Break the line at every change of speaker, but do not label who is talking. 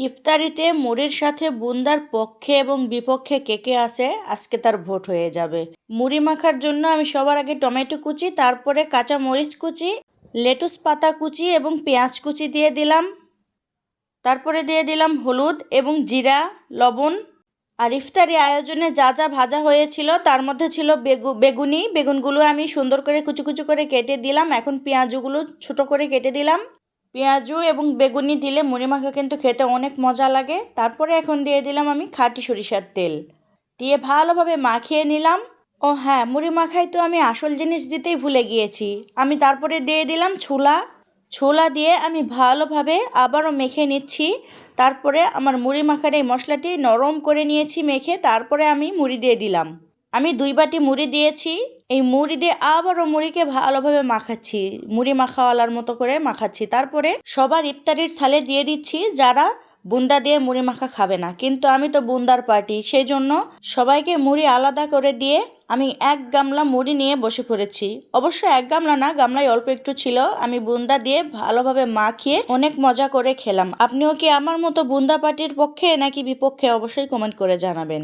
ইফতারিতে মুড়ির সাথে বুন্দার পক্ষে এবং বিপক্ষে কে কে আছে আজকে তার ভোট হয়ে যাবে। মুড়ি মাখার জন্য আমি সবার আগে টমেটো কুচি, তারপরে কাঁচা মরিচ কুচি, লেটুস পাতা কুচি এবং পেঁয়াজ কুচি দিয়ে দিলাম। তারপরে দিয়ে দিলাম হলুদ এবং জিরা, লবণ। আর ইফতারি আয়োজনে যা যা ভাজা হয়েছিল তার মধ্যে ছিল বেগুনগুলো আমি সুন্দর করে কুচি কুচি করে কেটে দিলাম। এখন পেঁয়াজগুলো ছোট করে কেটে দিলাম। পেঁয়াজু এবং বেগুনি দিলে মুড়ি মাখা কিন্তু খেতে অনেক মজা লাগে। তারপরে এখন দিয়ে দিলাম আমি খাঁটি সরিষার তেল দিয়ে ভালোভাবে মাখিয়ে নিলাম। ও হ্যাঁ, মুড়ি মাখায় তো আমি আসল জিনিস দিতেই ভুলে গিয়েছি। আমি তারপরে দিয়ে দিলাম ছোলা দিয়ে আমি ভালোভাবে আবারও মেখে নিচ্ছি। তারপরে আমার মুড়ি মাখার এই মশলাটি নরম করে নিয়েছি মেখে, তারপরে আমি মুড়ি দিয়ে দিলাম। আমি 2 বাটি মুড়ি দিয়েছি। এই মুড়ি দিয়ে আবারও মুড়িকে ভালোভাবে মাখাচ্ছি, মুড়ি মাখাওয়ালার মতো করে মাখাচ্ছি। তারপরে সবার ইফতারির থালে দিয়ে দিচ্ছি যারা বুন্দা দিয়ে মুড়ি মাখা খাবে না, কিন্তু আমি তো বুন্দার পার্টি, সেই জন্য সবাইকে মুড়ি আলাদা করে দিয়ে আমি 1 গামলা মুড়ি নিয়ে বসে পড়েছি। অবশ্য 1 গামলা না, গামলায় অল্প একটু ছিল। আমি বুন্দা দিয়ে ভালোভাবে মাখিয়ে অনেক মজা করে খেলাম। আপনিও কি আমার মতো বুন্দা পার্টির পক্ষে নাকি বিপক্ষে অবশ্যই কমেন্ট করে জানাবেন।